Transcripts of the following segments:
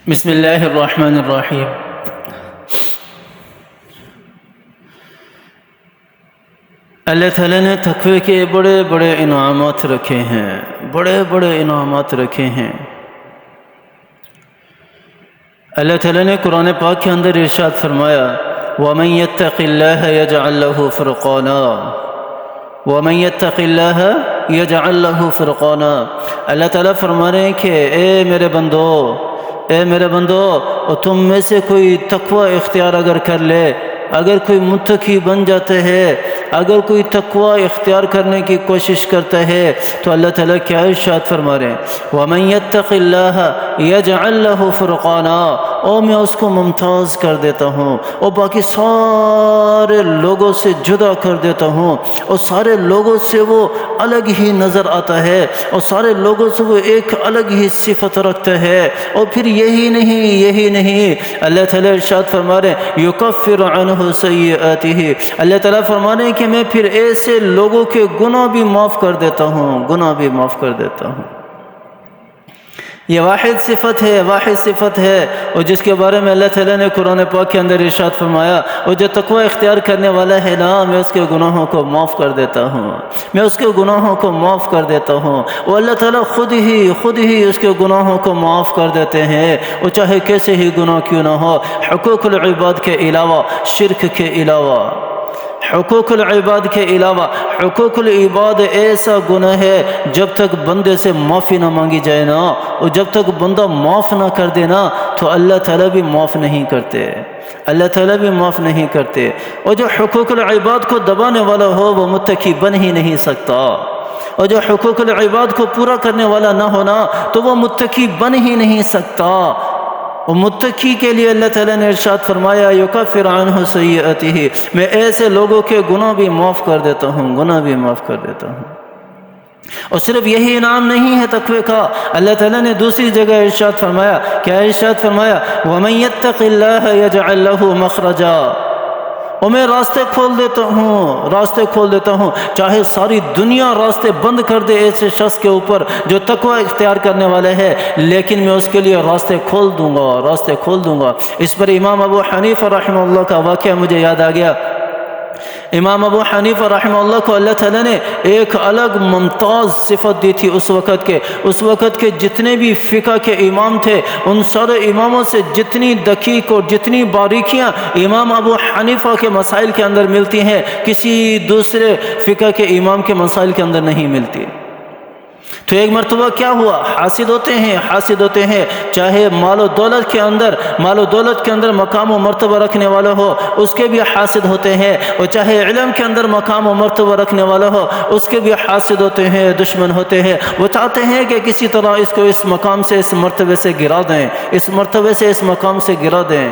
بسم اللہ الرحمن الرحیم۔ اللہ تعالیٰ نے تقوی کے بڑے بڑے انعامات رکھے ہیں، بڑے بڑے انعامات رکھے ہیں۔ اللہ تعالیٰ نے قرآن پاک کے اندر ارشاد فرمایا وَمَن يَتَّقِ اللَّهَ يَجْعَلْ لَهُ فُرْقَانًا وَمَن يَتَّقِ اللَّهَ يَجْعَلْ لَهُ فُرْقَانًا۔ اللہ تعالیٰ فرما رہے ہیں کہ اے میرے بندو، اور تم میں سے کوئی تقوی اختیار اگر کر لے، اگر کوئی متقی بن جاتا ہے، اگر کوئی تقوی اختیار کرنے کی کوشش کرتا ہے تو اللہ تعالیٰ کیا ارشاد فرما رہے ہیں وَمَن يَتَّقِ اللَّهَ يَجْعَلْ لَهُ فُرْقَانًا، اور میں اس کو ممتاز کر دیتا ہوں اور باقی سارے لوگوں سے جدا کر دیتا ہوں، اور سارے لوگوں سے وہ الگ ہی نظر آتا ہے، اور سارے لوگوں سے وہ ایک الگ ہی صفت رکھتا ہے۔ اور پھر یہی نہیں اللہ تعالیٰ ارشاد فرما رہے ہیں یکفر عنہ سیئاتہ، اللہ تعالیٰ فرما رہے ہیں کہ میں پھر ایسے لوگوں کے گناہ بھی معاف کر دیتا ہوں۔ یہ واحد صفت ہے، اور جس کے بارے میں اللہ تعالیٰ نے قرآن پاک کے اندر ارشاد فرمایا اور جو تقوی اختیار کرنے والا ہے نا، میں اس کے گناہوں کو معاف کر دیتا ہوں، اور اللہ تعالیٰ خود ہی اس کے گناہوں کو معاف کر دیتے ہیں، اور چاہے کیسے ہی گناہ کیوں نہ ہو، حقوق العباد کے علاوہ، شرک کے علاوہ، حقوق العباد کے علاوہ۔ حقوق العباد ایسا گناہ ہے جب تک بندے سے معافی نہ مانگی جائے نا، اور جب تک بندہ معاف نہ کر دے نا تو اللہ تعالیٰ بھی معاف نہیں کرتے۔ اور جو حقوق العباد کو دبانے والا ہو وہ متقی بن ہی نہیں سکتا، اور جو حقوق العباد کو پورا کرنے والا نہ ہونا تو وہ متقی بن ہی نہیں سکتا۔ اور متقی کے لیے اللہ تعالیٰ نے ارشاد فرمایا یکفر عنہ سیئاتہ، میں ایسے لوگوں کے گناہ بھی معاف کر دیتا ہوں۔ اور صرف یہی انعام نہیں ہے تقوی کا، اللہ تعالیٰ نے دوسری جگہ ارشاد فرمایا، کیا ارشاد فرمایا وَمَن يَتَّقِ اللَّهَ يَجْعَلْ لَهُ مَخْرَجًا، اور میں راستے کھول دیتا ہوں، چاہے ساری دنیا راستے بند کر دے ایسے شخص کے اوپر جو تقوی اختیار کرنے والا ہے، لیکن میں اس کے لیے راستے کھول دوں گا۔ اس پر امام ابو حنیفہ رحمہ اللہ کا واقعہ مجھے یاد آ گیا۔ امام ابو حنیفہ رحمہ اللہ کو اللہ تعالیٰ نے ایک الگ ممتاز صفت دی تھی اس وقت کے جتنے بھی فقہ کے امام تھے، ان سارے اماموں سے جتنی دقیق اور جتنی باریکیاں امام ابو حنیفہ کے مسائل کے اندر ملتی ہیں کسی دوسرے فقہ کے امام کے مسائل کے اندر نہیں ملتی۔ تو ایک مرتبہ کیا ہوا، حاسد ہوتے ہیں، چاہے مال و دولت کے اندر مقام و مرتبہ رکھنے والا ہو اس کے بھی حاسد ہوتے ہیں، اور چاہے علم کے اندر مقام و مرتبہ رکھنے والا ہو اس کے بھی حاسد ہوتے ہیں، دشمن ہوتے ہیں۔ وہ چاہتے ہیں کہ کسی طرح اس کو اس مقام سے اس مرتبے سے گرا دیں، اس مقام سے گرا دیں۔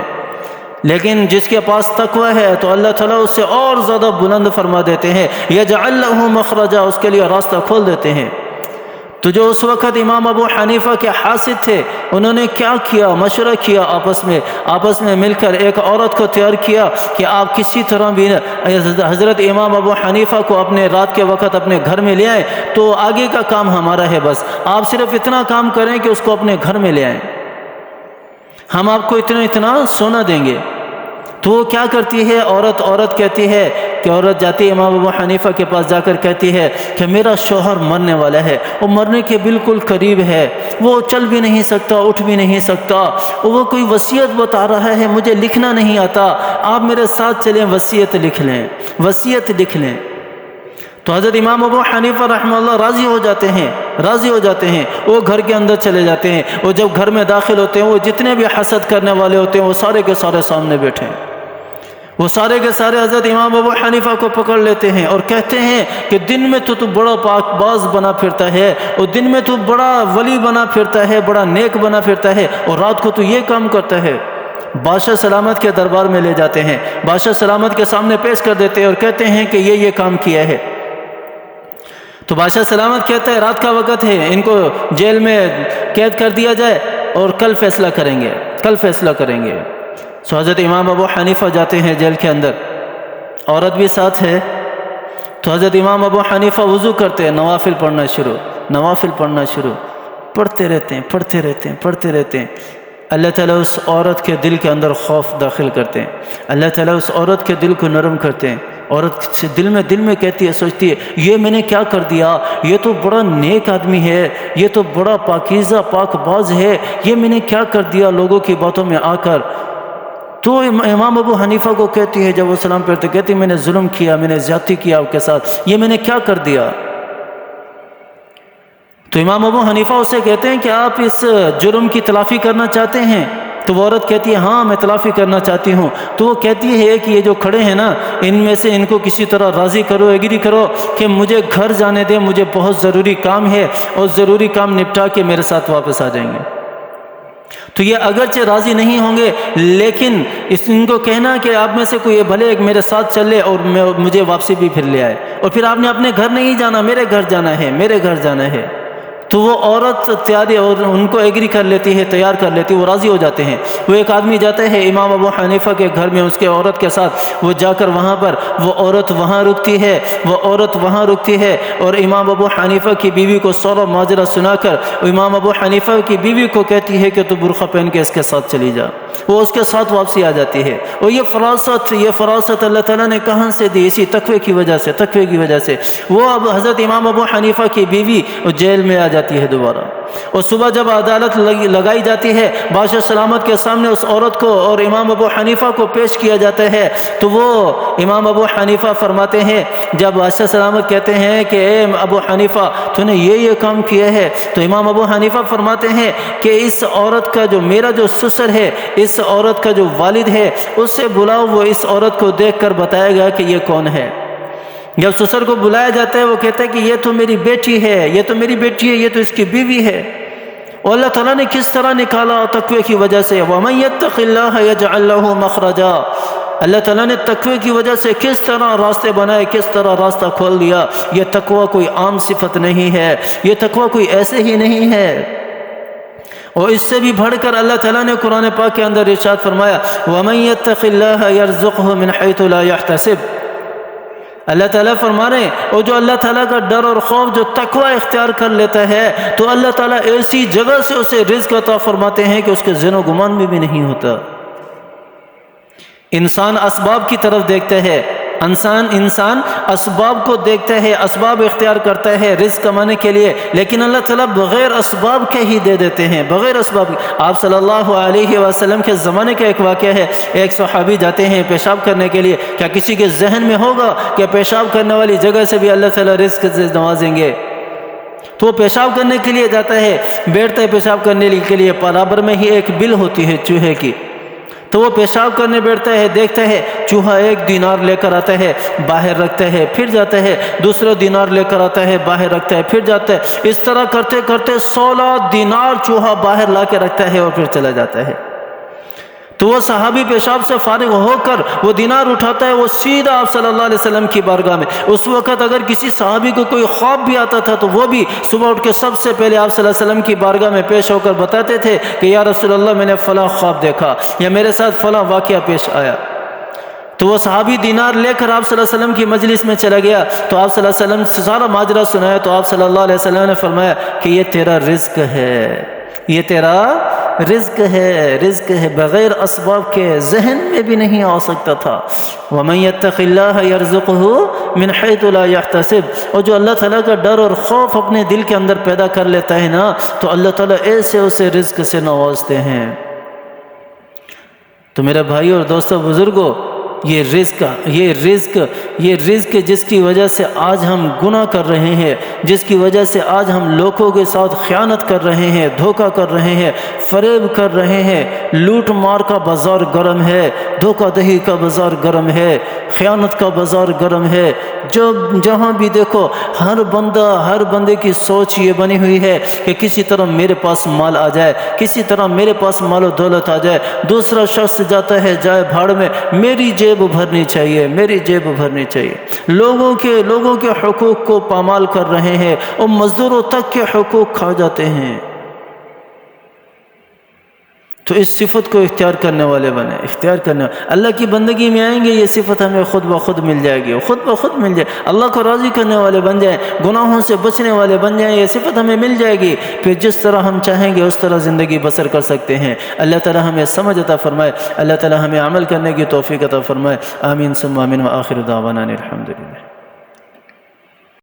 لیکن جس کے پاس تقوی ہے تو اللہ تعالیٰ اس سے اور زیادہ بلند فرما دیتے ہیں، یجعل لہ مخرجا، اس کے لیے راستہ کھول دیتے ہیں۔ تو جو اس وقت امام ابو حنیفہ کے حاسد تھے انہوں نے کیا کیا، مشورہ کیا، آپس میں مل کر ایک عورت کو تیار کیا کہ آپ کسی طرح بھی حضرت امام ابو حنیفہ کو اپنے رات کے وقت اپنے گھر میں لے آئیں، تو آگے کا کام ہمارا ہے، بس آپ صرف اتنا کام کریں کہ اس کو اپنے گھر میں لے آئیں، ہم آپ کو اتنا سونا دیں گے۔ تو وہ کیا کرتی ہے، عورت کہتی ہے کہ عورت جاتی ہے امام ابو حنیفہ کے پاس، جا کر کہتی ہے کہ میرا شوہر مرنے والا ہے، وہ مرنے کے بالکل قریب ہے، وہ چل بھی نہیں سکتا، اٹھ بھی نہیں سکتا، وہ کوئی وصیت بتا رہا ہے، مجھے لکھنا نہیں آتا، آپ میرے ساتھ چلیں، وصیت لکھ لیں۔ تو حضرت امام ابو حنیفہ رحمہ اللہ راضی ہو جاتے ہیں، وہ گھر کے اندر چلے جاتے ہیں، اور جب گھر میں داخل ہوتے ہیں وہ جتنے بھی حسد کرنے والے ہوتے ہیں وہ سارے کے سارے سامنے بیٹھے ہیں، وہ سارے کے سارے حضرت امام ابو حنیفہ کو پکڑ لیتے ہیں اور کہتے ہیں کہ دن میں تو بڑا پاک باز بنا پھرتا ہے، اور دن میں تو بڑا ولی بنا پھرتا ہے، بڑا نیک بنا پھرتا ہے، اور رات کو تو یہ کام کرتا ہے۔ بادشاہ سلامت کے دربار میں لے جاتے ہیں، بادشاہ سلامت کے سامنے پیش کر دیتے ہیں اور کہتے ہیں کہ یہ کام کیا ہے۔ تو بادشاہ سلامت کہتا ہے رات کا وقت ہے، ان کو جیل میں قید کر دیا جائے اور کل فیصلہ کریں گے۔ سو حضرت امام ابو حنیفہ جاتے ہیں جیل کے اندر، عورت بھی ساتھ ہے، تو حضرت امام ابو حنیفہ وضو کرتے ہیں، نوافل پڑھنا شروع، پڑھتے رہتے ہیں۔ اللہ تعالیٰ اس عورت کے دل کے اندر خوف داخل کرتے ہیں، اللہ تعالیٰ اس عورت کے دل کو نرم کرتے ہیں۔ عورت سے دل میں کہتی ہے، سوچتی ہے یہ میں نے کیا کر دیا، یہ تو بڑا نیک آدمی ہے، یہ تو بڑا پاکیزہ پاک باز ہے، یہ میں نے کیا کر دیا لوگوں کی باتوں میں آ کر۔ تو امام ابو حنیفہ کو کہتی ہے، جب وہ سلام پھیرتے کہتی میں نے ظلم کیا، میں نے زیادتی کیا آپ کے ساتھ، یہ میں نے کیا کر دیا؟ تو امام ابو حنیفہ اسے کہتے ہیں کہ آپ اس جرم کی تلافی کرنا چاہتے ہیں؟ تو وہ عورت کہتی ہے ہاں میں تلافی کرنا چاہتی ہوں۔ تو وہ کہتی ہے کہ یہ جو کھڑے ہیں نا، ان میں سے ان کو کسی طرح راضی کرو، ایگری کرو کہ مجھے گھر جانے دیں، مجھے بہت ضروری کام ہے، اور ضروری کام نپٹا کے میرے ساتھ واپس آ جائیں گے۔ تو یہ اگرچہ راضی نہیں ہوں گے، لیکن ان کو کہنا کہ آپ میں سے کوئی بھلے ایک میرے ساتھ چلے اور مجھے واپسی بھی پھر لے آئے، اور پھر آپ نے اپنے گھر نہیں جانا، میرے گھر جانا ہے، میرے گھر جانا ہے۔ تو وہ عورت تیاری اور ان کو ایگری کر لیتی ہے، تیار کر لیتی ہے، وہ راضی ہو جاتے ہیں۔ وہ ایک آدمی جاتا ہے امام ابو حنیفہ کے گھر میں اس کے عورت کے ساتھ، وہ جا کر وہاں پر وہ عورت وہاں رکتی ہے، اور امام ابو حنیفہ کی بیوی کو سارا ماجرا سنا کر امام ابو حنیفہ کی بیوی کو کہتی ہے کہ تو برقع پہن کے اس کے ساتھ چلی جا۔ وہ اس کے ساتھ واپسی آ جاتی ہے۔ اور یہ فراست اللہ تعالیٰ نے کہاں سے دی؟ اسی تقوی کی وجہ سے۔ وہ اب حضرت امام ابو حنیفہ کی بیوی جیل میں آ جاتی ہے دوبارہ، اور صبح جب عدالت لگائی جاتی ہے، بادشاہ سلامت کے سامنے اس عورت کو اور امام ابو حنیفہ کو پیش کیا جاتا ہے۔ تو وہ امام ابو حنیفہ فرماتے ہیں، جب بادشاہ سلامت کہتے ہیں کہ اے ابو حنیفہ تو نے یہ کام کیا ہے، تو امام ابو حنیفہ فرماتے ہیں کہ اس عورت کا جو میرا جو سسر ہے، اس عورت کا جو والد ہے، اس سے بلاؤ، وہ اس عورت کو دیکھ کر بتائے گا کہ یہ کون ہے۔ جب سسر کو بلایا جاتا ہے، وہ کہتا ہے کہ یہ تو میری بیٹی ہے، یہ تو اس کی بیوی ہے۔ اور اللہ تعالیٰ نے کس طرح نکالا؟ تقوی کی وجہ سے۔ وَمَن يَتَّقِ اللَّهَ يَجْعَل لَّهُ مَخْرَجًا، اللہ تعالیٰ نے تقوی کی وجہ سے کس طرح راستے بنائے، کس طرح راستہ کھول دیا۔ یہ تقوی کوئی عام صفت نہیں ہے، یہ تقوی کوئی ایسے ہی نہیں ہے۔ اور اس سے بھی بڑھ کر اللہ تعالیٰ نے قرآن پاک کے اندر ارشاد فرمایا، وَمَن يَتَّقِ اللَّهَ يَرْزُقْهُ مِنْ حَيْثُ لَا يَحْتَسِبُ۔ اللہ تعالیٰ فرما رہے ہیں، اور جو اللہ تعالیٰ کا ڈر اور خوف جو تقوی اختیار کر لیتا ہے، تو اللہ تعالیٰ ایسی جگہ سے اسے رزق عطا فرماتے ہیں کہ اس کے ذہن و گمان میں بھی نہیں ہوتا۔ انسان اسباب کی طرف دیکھتا ہے، انسان اسباب کو دیکھتا ہے، اسباب اختیار کرتا ہے رزق کمانے کے لیے، لیکن اللہ تعالیٰ بغیر اسباب کے ہی دے دیتے ہیں، بغیر اسباب کے۔ آپ صلی اللہ علیہ وسلم کے زمانے کا ایک واقعہ ہے، ایک صحابی جاتے ہیں پیشاب کرنے کے لیے۔ کیا کسی کے ذہن میں ہوگا کہ پیشاب کرنے والی جگہ سے بھی اللہ تعالیٰ رزق سے نوازیں گے؟ تو وہ پیشاب کرنے کے لیے جاتا ہے، بیٹھتا ہے پیشاب کرنے کے لیے، برابر میں ہی ایک بل ہوتی ہے چوہے کی، تو وہ پیشاب کرنے بیٹھتا ہے، دیکھتا ہے چوہا 1 دینار لے کر آتا ہے، باہر رکھتا ہے، پھر جاتا ہے، دوسرا دینار لے کر آتا ہے، باہر رکھتا ہے، پھر جاتا ہے۔ اس طرح کرتے کرتے 16 دینار چوہا باہر لا کے رکھتا ہے اور پھر چلا جاتا ہے۔ تو وہ صحابی پیشاب سے فارغ ہو کر وہ دینار اٹھاتا ہے، وہ سیدھا آپ صلی اللہ علیہ وسلم کی بارگاہ میں۔ اس وقت اگر کسی صحابی کو کوئی خواب بھی آتا تھا تو وہ بھی صبح اٹھ کے سب سے پہلے آپ صلی اللہ علیہ وسلم کی بارگاہ میں پیش ہو کر بتاتے تھے کہ یا رسول اللہ میں نے فلاں خواب دیکھا، یا میرے ساتھ فلاں واقعہ پیش آیا۔ تو وہ صحابی دینار لے کر آپ صلی اللہ علیہ وسلم کی مجلس میں چلا گیا، تو آپ صلی اللہ علیہ وسلم سے سارا ماجرا سنایا، تو آپ صلی اللہ علیہ وسلم نے فرمایا کہ یہ تیرا رزق ہے، یہ تیرا رزق ہے، بغیر اسباب کے ذہن میں بھی نہیں آ سکتا تھا۔ وَمَن يَتَّقِ اللَّهَ يَرْزُقْهُ مِنْ حَيْثُ لَا يَحْتَسِبُ، اور جو اللہ تعالیٰ کا ڈر اور خوف اپنے دل کے اندر پیدا کر لیتا ہے نا، تو اللہ تعالیٰ ایسے اسے رزق سے نوازتے ہیں۔ تو میرے بھائی اور دوستو بزرگوں، یہ رزق جس کی وجہ سے آج ہم گناہ کر رہے ہیں، جس کی وجہ سے آج ہم لوگوں کے ساتھ خیانت کر رہے ہیں، دھوکہ کر رہے ہیں، فریب کر رہے ہیں، لوٹ مار کا بازار گرم ہے، دھوکہ دہی کا بازار گرم ہے، خیانت کا بازار گرم ہے۔ جہاں بھی دیکھو ہر بندے کی سوچ یہ بنی ہوئی ہے کہ کسی طرح میرے پاس مال آ جائے، کسی طرح میرے پاس مال و دولت آ جائے۔ دوسرا شخص جاتا ہے جائے بھاڑ میں، میری جیب بھرنی چاہیے، میری جیب بھرنی چاہیے۔ لوگوں کے حقوق کو پامال کر رہے ہیں، اور مزدوروں تک کے حقوق کھا جاتے ہیں۔ تو اس صفت کو اختیار کرنے والے بنے، اختیار کرنے اللہ کی بندگی میں آئیں گے، یہ صفت ہمیں خود بخود مل جائے گی، خود بخود مل جائے، اللہ کو راضی کرنے والے بن جائیں، گناہوں سے بچنے والے بن جائیں، یہ صفت ہمیں مل جائے گی، پھر جس طرح ہم چاہیں گے اس طرح زندگی بسر کر سکتے ہیں۔ اللہ تعالی ہمیں سمجھ عطا فرمائے، اللہ تعالی ہمیں عمل کرنے کی توفیق عطا فرمائے، آمین ثم آمین، وآخر دعوانا الحمدللہ۔